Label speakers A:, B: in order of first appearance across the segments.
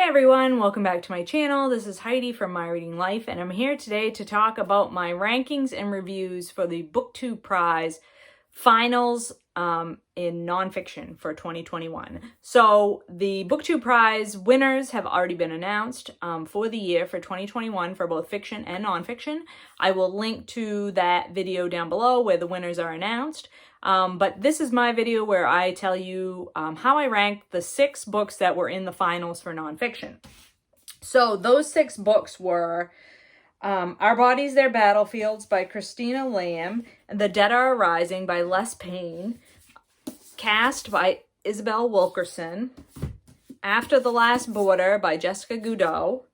A: everyone, welcome back to my channel. This is Heidi from My Reading Life, and I'm here today to talk about my rankings and reviews for the Booktube Prize Finals in nonfiction for 2021. So the Booktube Prize winners have already been announced for the year for 2021 for both fiction and nonfiction. I will link to that video down below where the winners are announced. But this is my video where I tell you how I ranked the 6 books that were in the finals for nonfiction. So those 6 books were Our Bodies, Their Battlefields by Christina Lamb, The Dead Are Arising by Les Payne, Cast by Isabel Wilkerson, After the Last Border by Jessica Goudeau,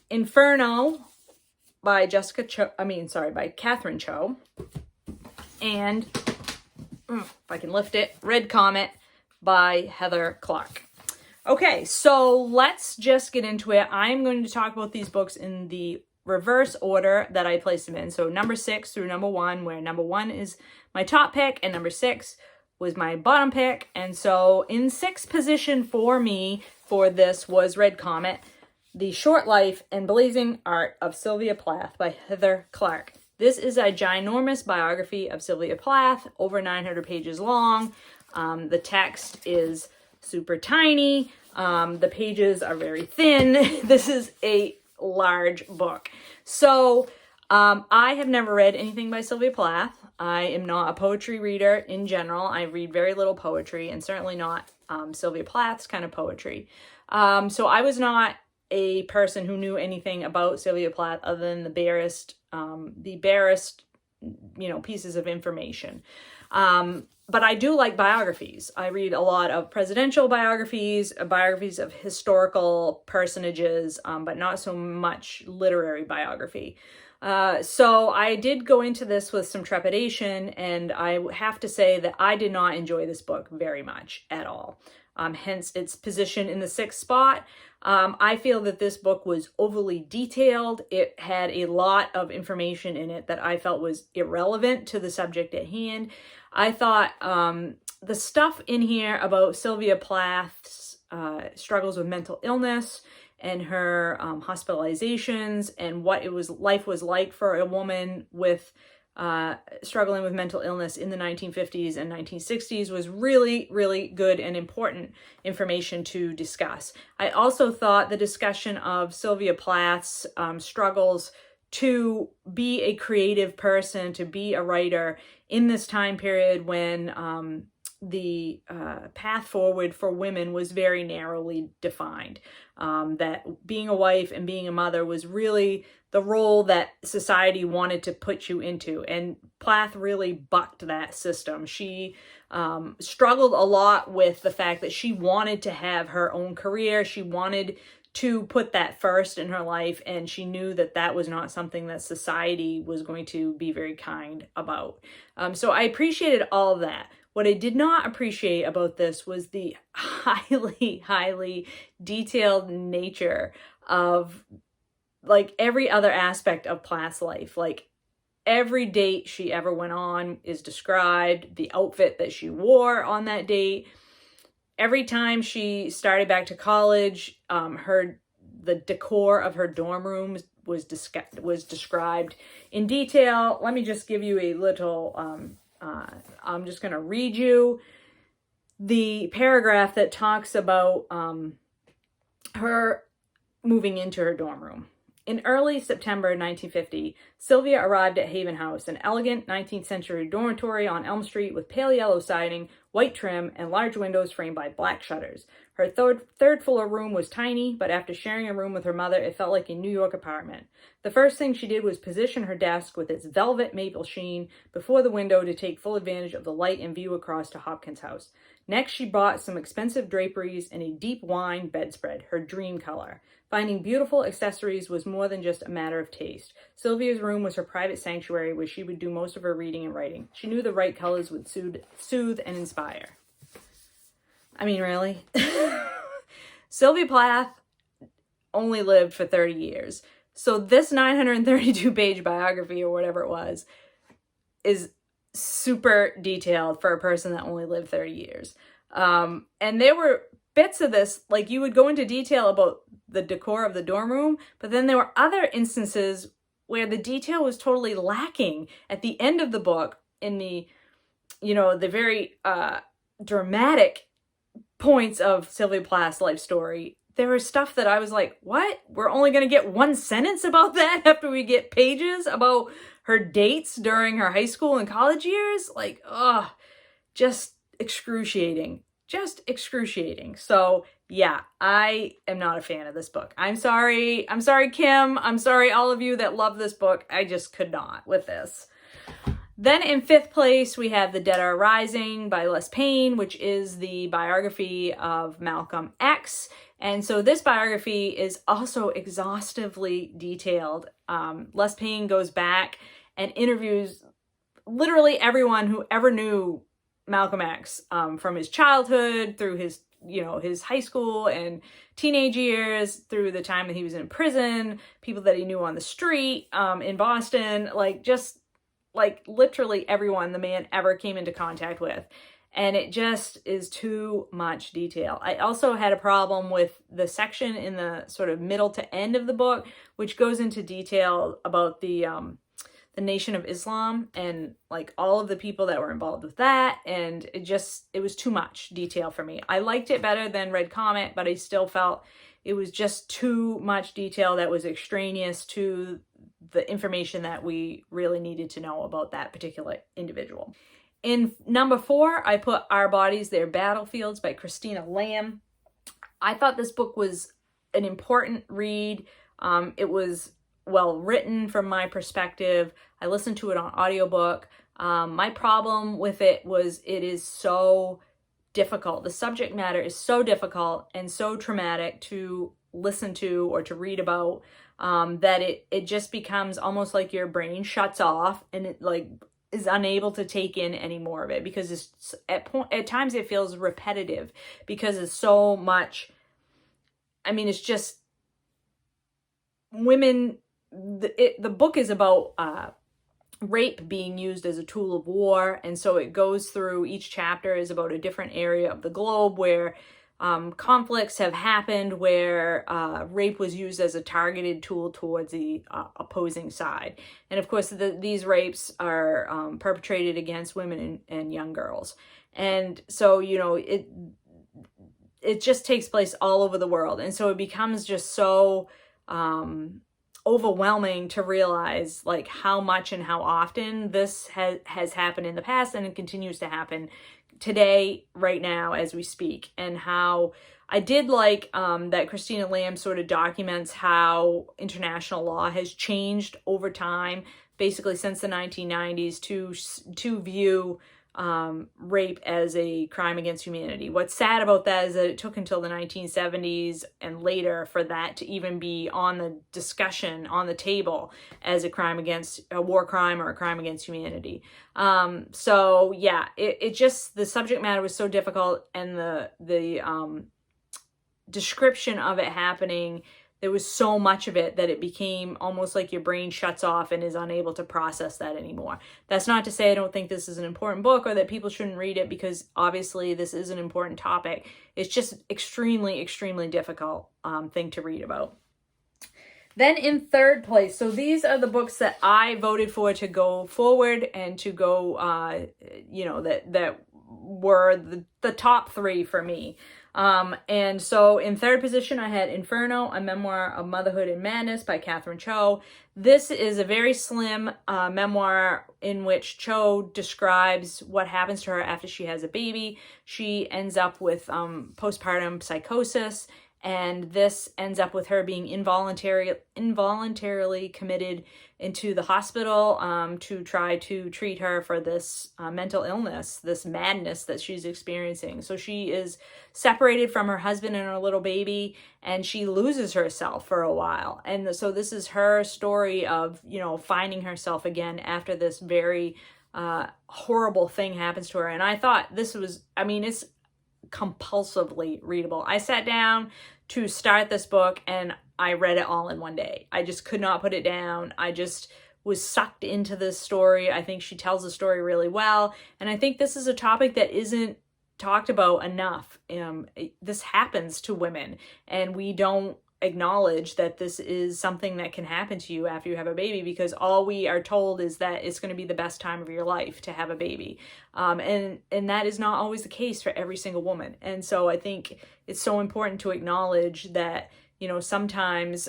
A: Inferno by by Catherine Cho, and if I can lift it, Red Comet by Heather Clark. Okay, so let's just get into it. I'm going to talk about these books in the reverse order that I placed them in. So number 6 through number 1, where number 1 is my top pick and number 6 was my bottom pick. And so in 6th position for me for this was Red Comet, The Short Life and Blazing Art of Sylvia Plath by Heather Clark. This is a ginormous biography of Sylvia Plath, over 900 pages long. The text is super tiny. The pages are very thin. This is a large book. So I have never read anything by Sylvia Plath. I am not a poetry reader in general. I read very little poetry, and certainly not Sylvia Plath's kind of poetry. So I was not a person who knew anything about Sylvia Plath other than the barest pieces of information. But I do like biographies. I read a lot of presidential biographies, biographies of historical personages, but not so much literary biography. So I did go into this with some trepidation, and I have to say that I did not enjoy this book very much at all. Hence its position in the 6th spot. I feel that this book was overly detailed. It had a lot of information in it that I felt was irrelevant to the subject at hand. I thought the stuff in here about Sylvia Plath's struggles with mental illness and her hospitalizations and what life was like for a woman with struggling with mental illness in the 1950s and 1960s was really, really good and important information to discuss. I also thought the discussion of Sylvia Plath's struggles to be a creative person, to be a writer in this time period when the path forward for women was very narrowly defined. That being a wife and being a mother was really the role that society wanted to put you into. And Plath really bucked that system. She struggled a lot with the fact that she wanted to have her own career. She wanted to put that first in her life, and she knew that that was not something that society was going to be very kind about. So I appreciated all of that. What I did not appreciate about this was the highly, highly detailed nature of like every other aspect of Plath's life. Like every date she ever went on is described, the outfit that she wore on that date. Every time she started back to college, the decor of her dorm room was described in detail. Let me just give you a little, I'm just going to read you the paragraph that talks about her moving into her dorm room. In early September 1950, Sylvia arrived at Haven House, an elegant 19th century dormitory on Elm Street with pale yellow siding, white trim, and large windows framed by black shutters. Her third floor room was tiny, but after sharing a room with her mother, it felt like a New York apartment. The first thing she did was position her desk with its velvet maple sheen before the window to take full advantage of the light and view across to Hopkins House. Next, she bought some expensive draperies and a deep wine bedspread, her dream color. Finding beautiful accessories was more than just a matter of taste. Sylvia's room was her private sanctuary where she would do most of her reading and writing. She knew the right colors would soothe and inspire. I mean, really? Sylvia Plath only lived for 30 years. So this 932-page biography, or whatever it was, is super detailed for a person that only lived 30 years. And there were bits of this, like you would go into detail about the decor of the dorm room, but then there were other instances where the detail was totally lacking at the end of the book in the, the very dramatic points of Sylvia Plath's life story. There was stuff that I was like, what? We're only going to get one sentence about that after we get pages about her dates during her high school and college years? Like, just excruciating. Just excruciating. So yeah, I am not a fan of this book. I'm sorry, Kim. I'm sorry, all of you that love this book. I just could not with this. Then in 5th place, we have The Dead Are Rising by Les Payne, which is the biography of Malcolm X. And so this biography is also exhaustively detailed. Les Payne goes back and interviews literally everyone who ever knew Malcolm X, from his childhood through his, his high school and teenage years, through the time that he was in prison, people that he knew on the street, in Boston, like literally everyone the man ever came into contact with. And it just is too much detail. I also had a problem with the section in the sort of middle to end of the book, which goes into detail about the Nation of Islam and like all of the people that were involved with that. And it was too much detail for me. I liked it better than Red Comet, but I still felt it was just too much detail that was extraneous to the information that we really needed to know about that particular individual. In number 4, I put Our Bodies, Their Battlefields by Christina Lamb. I thought this book was an important read. It was well written from my perspective. I listened to it on audiobook. My problem with it was it is so difficult. The subject matter is so difficult and so traumatic to listen to or to read about, that it just becomes almost like your brain shuts off and it like is unable to take in any more of it, because it's at times it feels repetitive because it's so much. I mean, it's just women. The book is about rape being used as a tool of war, and so it goes through, each chapter is about a different area of the globe where conflicts have happened, where rape was used as a targeted tool towards the opposing side. And of course, these rapes are perpetrated against women and young girls. And so, it just takes place all over the world. And so it becomes just so overwhelming to realize like how much and how often this has happened in the past, and it continues to happen today, right now, as we speak. And how I did like that Christina Lamb sort of documents how international law has changed over time, basically since the 1990s, to view rape as a crime against humanity. What's sad about that is that it took until the 1970s and later for that to even be on the discussion, on the table, as a war crime or a crime against humanity. So yeah, it just, the subject matter was so difficult, and the description of it happening, there was so much of it that it became almost like your brain shuts off and is unable to process that anymore. That's not to say I don't think this is an important book or that people shouldn't read it, because obviously this is an important topic. It's just extremely, extremely difficult thing to read about. Then in 3rd place, so these are the books that I voted for to go forward and to go, that were the top 3 for me. And so in 3rd position, I had Inferno, A Memoir of Motherhood and Madness by Catherine Cho. This is a very slim memoir in which Cho describes what happens to her after she has a baby. She ends up with postpartum psychosis, and this ends up with her being involuntarily committed into the hospital to try to treat her for this mental illness, this madness that she's experiencing. So she is separated from her husband and her little baby, and she loses herself for a while. And so this is her story of, finding herself again after this very horrible thing happens to her. And I thought this was, it's compulsively readable. I sat down to start this book and I read it all in one day. I just could not put it down. I just was sucked into this story. I think she tells the story really well. And I think this is a topic that isn't talked about enough. This happens to women, and we don't acknowledge that this is something that can happen to you after you have a baby, because all we are told is that it's going to be the best time of your life to have a baby. And that is not always the case for every single woman. And so I think it's so important to acknowledge that, sometimes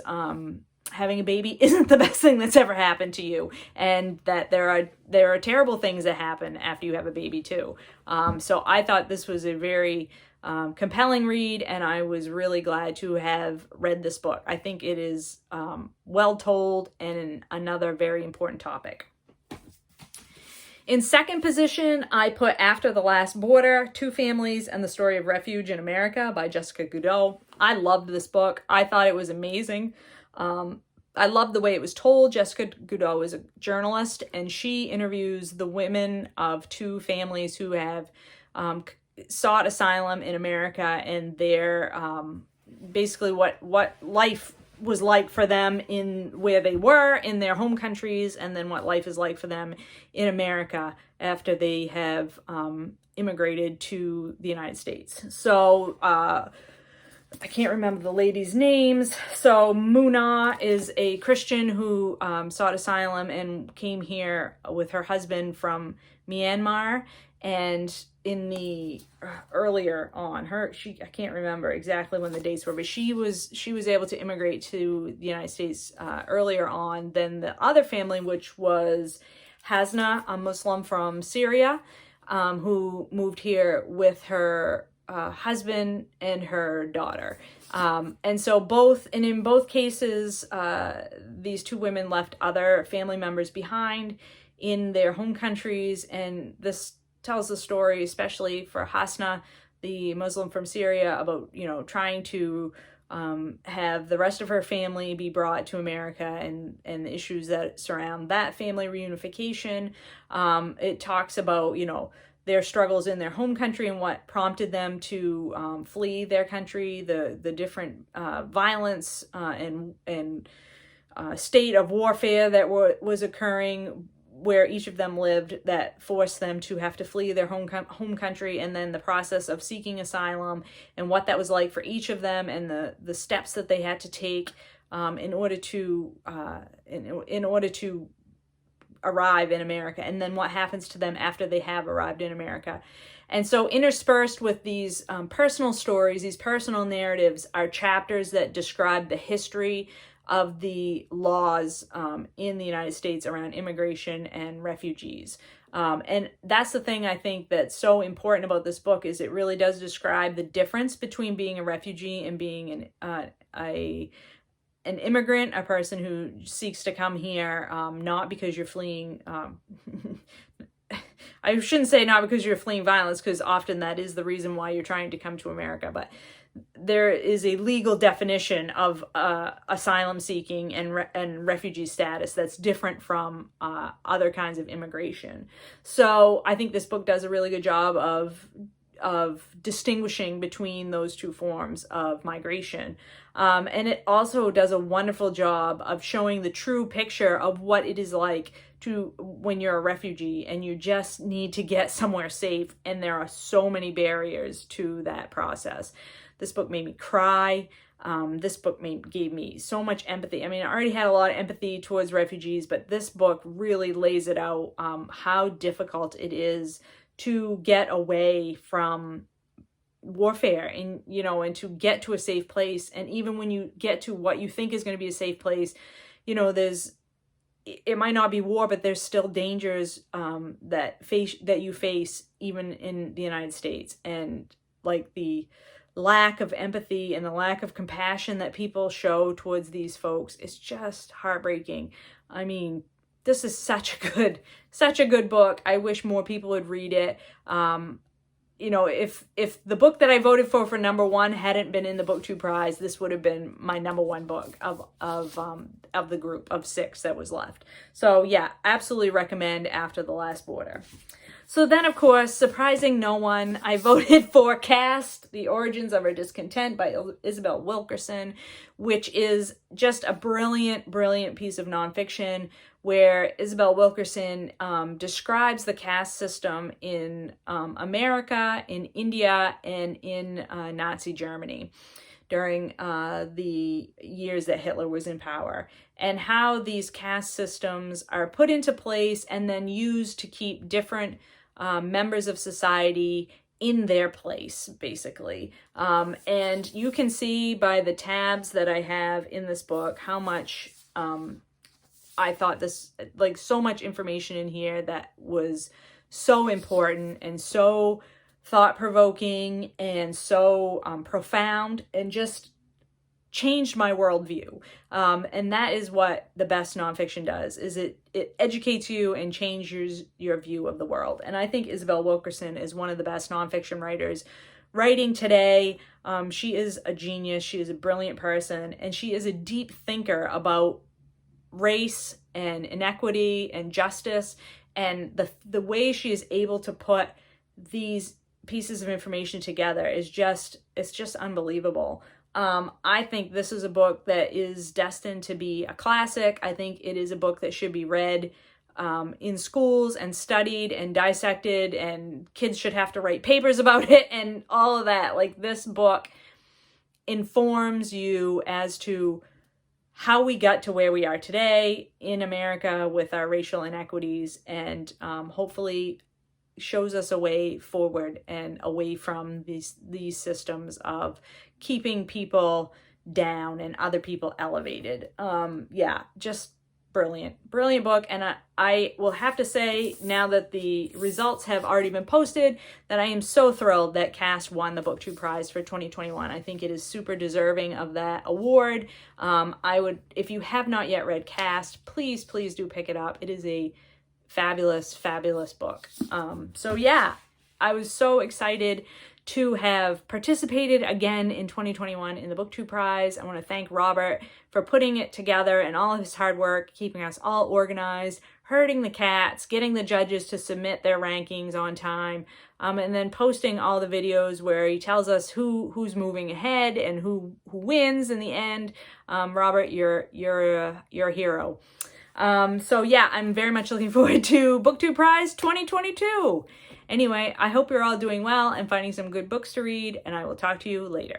A: having a baby isn't the best thing that's ever happened to you, and that there are terrible things that happen after you have a baby too. So I thought this was a very compelling read, and I was really glad to have read this book. I think it is well told and another very important topic. In second position, I put After the Last Border, Two Families and the Story of Refuge in America by Jessica Goudot. I loved this book. I thought it was amazing. I loved the way it was told. Jessica Goudot is a journalist, and she interviews the women of two families who have sought asylum in America, and their basically what life was like for them in where they were in their home countries, and then what life is like for them in America after they have immigrated to the United States. So I can't remember the ladies' names. So Muna is a Christian who sought asylum and came here with her husband from Myanmar. And in the earlier on, I can't remember exactly when the dates were, but she was able to immigrate to the United States earlier on than the other family, which was Hasna, a Muslim from Syria, who moved here with her husband and her daughter. And so in both cases, these two women left other family members behind in their home countries. And this tells the story, especially for Hasna, the Muslim from Syria, about, trying to have the rest of her family be brought to America, and the issues that surround that family reunification. It talks about, their struggles in their home country and what prompted them to flee their country, the different violence and state of warfare that was occurring where each of them lived, that forced them to have to flee their home country, and then the process of seeking asylum and what that was like for each of them, and the steps that they had to take in order to arrive in America, and then what happens to them after they have arrived in America. And so interspersed with these personal stories, these personal narratives, are chapters that describe the history of the laws in the United States around immigration and refugees. And that's the thing I think that's so important about this book, is it really does describe the difference between being a refugee and being an immigrant, a person who seeks to come here, not because you're fleeing, I shouldn't say not because you're fleeing violence, because often that is the reason why you're trying to come to America, but there is a legal definition of asylum seeking and refugee status that's different from other kinds of immigration. So I think this book does a really good job of distinguishing between those two forms of migration. And it also does a wonderful job of showing the true picture of what it is like when you're a refugee and you just need to get somewhere safe, and there are so many barriers to that process. This book made me cry. This book gave me so much empathy. I mean, I already had a lot of empathy towards refugees, but this book really lays it out, how difficult it is to get away from warfare and to get to a safe place. And even when you get to what you think is going to be a safe place, it might not be war, but there's still dangers that you face even in the United States. And like the lack of empathy and the lack of compassion that people show towards these folks is just heartbreaking. I mean, this is such a good book. I wish more people would read it. If the book that I voted for number one hadn't been in the Booktube Prize, this would have been my number one book of the group of 6 that was left. So yeah, absolutely recommend After the Last Border. So then, of course, surprising no one, I voted for Caste, The Origins of Our Discontent by Isabel Wilkerson, which is just a brilliant, brilliant piece of nonfiction where Isabel Wilkerson describes the caste system in America, in India, and in Nazi Germany during the years that Hitler was in power, and how these caste systems are put into place and then used to keep different members of society in their place, basically. And you can see by the tabs that I have in this book how much I thought this, like, so much information in here that was so important and so thought-provoking and so profound, and just changed my worldview. And that is what the best nonfiction does, is it educates you and changes your view of the world. And I think Isabel Wilkerson is one of the best nonfiction writers writing today. She is a genius. She is a brilliant person, and she is a deep thinker about race and inequity and justice, and the way she is able to put these pieces of information together is just, it's just unbelievable. I think this is a book that is destined to be a classic. I think it is a book that should be read in schools and studied and dissected, and kids should have to write papers about it and all of that. Like, this book informs you as to how we got to where we are today in America with our racial inequities, and hopefully shows us a way forward and away from these systems of keeping people down and other people elevated. Yeah, just brilliant book. And I will have to say, now that the results have already been posted, that I am so thrilled that Caste won the Booktube Prize for 2021. I think it is super deserving of that award. I would, if you have not yet read Caste, please do pick it up. It is a fabulous book. So yeah, I was so excited to have participated again in 2021 in the Booktube Prize. I want to thank Robert for putting it together and all of his hard work, keeping us all organized, herding the cats, getting the judges to submit their rankings on time, and then posting all the videos where he tells us who's moving ahead and who wins in the end. Robert, you're a hero. So yeah, I'm very much looking forward to Booktube Prize 2022. Anyway, I hope you're all doing well and finding some good books to read, and I will talk to you later.